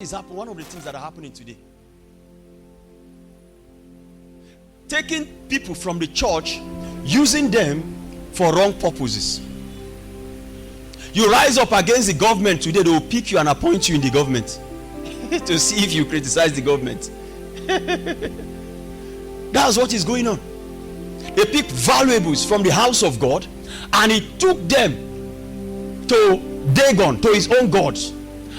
is happening. One of the things that are happening today, taking people from the church, using them for wrong purposes. You rise up against the government today, they will pick you and appoint you in the government to see if you criticize the government. That's what is going on. They picked valuables from the house of God and he took them to Dagon, to his own gods,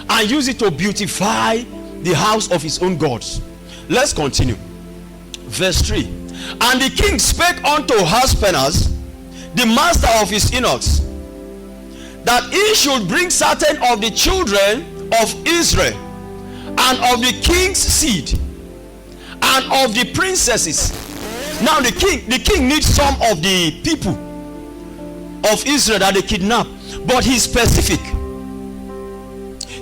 and use it to beautify the house of his own gods. Let's continue. Verse 3. And the king spake unto Husbanus, the master of his eunuchs, that he should bring certain of the children of Israel, and of the king's seed, and of the princesses. Now the king needs some of the people of Israel that they kidnap, but he's specific.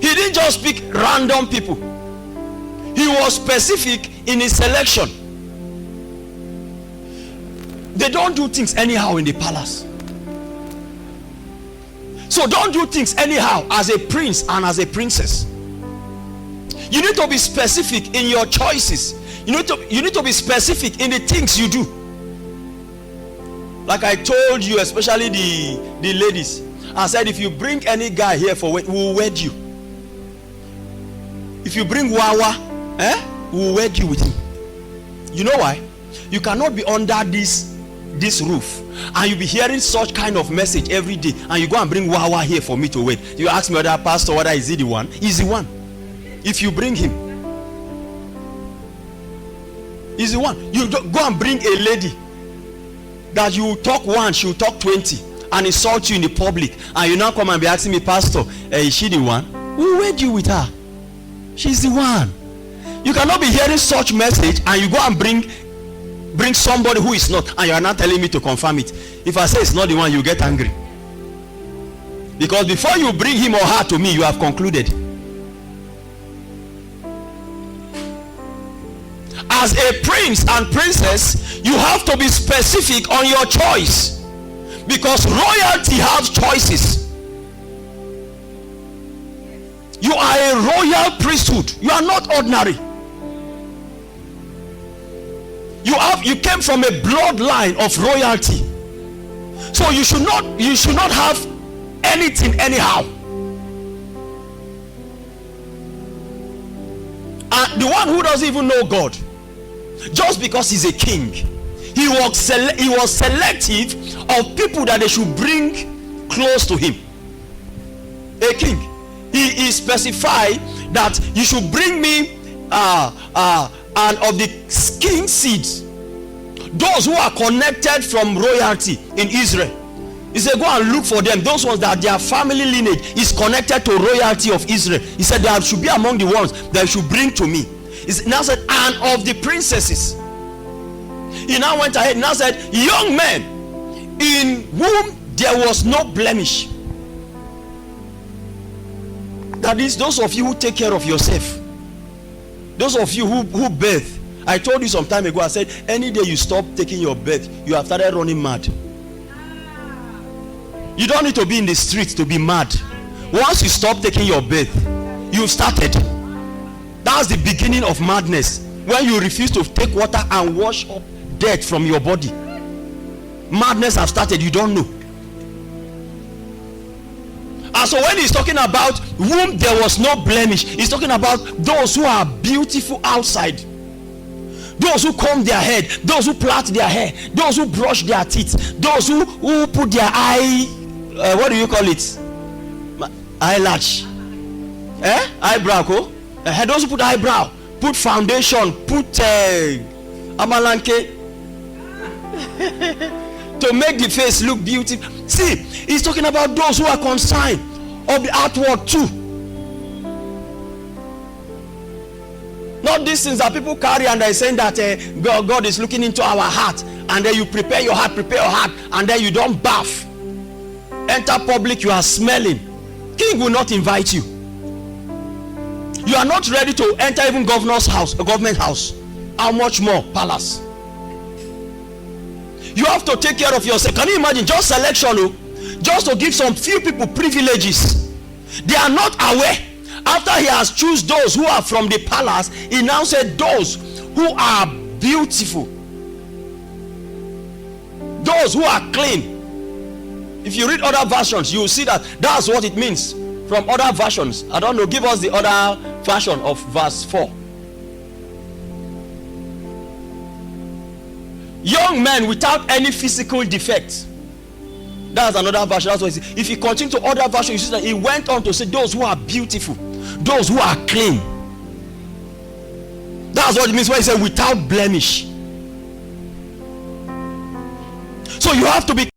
He didn't just pick random people. He was specific in his selection. They don't do things anyhow in the palace. So don't do things anyhow as a prince and as a princess. You need to be specific in your choices. You need to be specific in the things you do. Like I told you, especially the ladies, I said, if you bring any guy here for wed, we'll wed you. If you bring Wawa, we'll wed you with him. You know why? You cannot be under this roof and you'll be hearing such kind of message every day, and you go and bring Wawa here for me to wed. You ask me whether pastor, whether is he the one? He's the one. If you bring him, he's the one. You go and bring a lady that you talk once, she'll talk 20 and insult you in the public, and you now come and be asking me, pastor, is she the one? We'll wed you with her. She's the one. You cannot be hearing such message and you go and bring somebody who is not, and you are not telling me to confirm it. If I say it's not the one, you get angry, because before you bring him or her to me, you have concluded. As a prince and princess, you have to be specific on your choice, because royalty has choices. You are a royal priesthood. You are not ordinary. You came from a bloodline of royalty. So you should not have anything anyhow. And the one who doesn't even know God, just because he's a king, he was selective of people that they should bring close to him. A king, he specified that you should bring me and of the king's seeds, those who are connected from royalty in Israel. He said, go and look for them, those ones that their family lineage is connected to royalty of Israel. He said they should be among the ones that you should bring to me. He now said, and of the princesses. He now went ahead and now said, young men in whom there was no blemish. That is, those of you who take care of yourself, those of you who bathe. I told you some time ago, I said, any day you stop taking your bath, you have started running mad. You don't need to be in the streets to be mad. Once you stop taking your bath, you've started. That's the beginning of madness. When you refuse to take water and wash up dirt from your body, madness has started. You don't know. And so when he's talking about whom there was no blemish, he's talking about those who are beautiful outside, those who comb their head, those who plait their hair, those who brush their teeth, those who put their what do you call it? Eyelash, eyebrow. Those who put eyebrow, put foundation, put amalanke to make the face look beautiful. See, he's talking about those who are concerned of the outward too. Not these things that people carry and they're saying that God is looking into our heart, and then you prepare your heart, and then you don't bath. Enter public, you are smelling. King will not invite you. You are not ready to enter even governor's house, a government house. How much more palace? You have to take care of yourself. Can you imagine just selection, just to give some few people privileges? They are not aware After he has chosen those who are from the palace, he now said those who are beautiful, those who are clean. If you read other versions, you will see that that's what it means from other versions. I don't know, give us the other version of verse 4. Young men without any physical defect. That's another version. That's what it says. If you continue to other versions, you see that he went on to say those who are beautiful, those who are clean. That's what it means when he said without blemish. So you have to be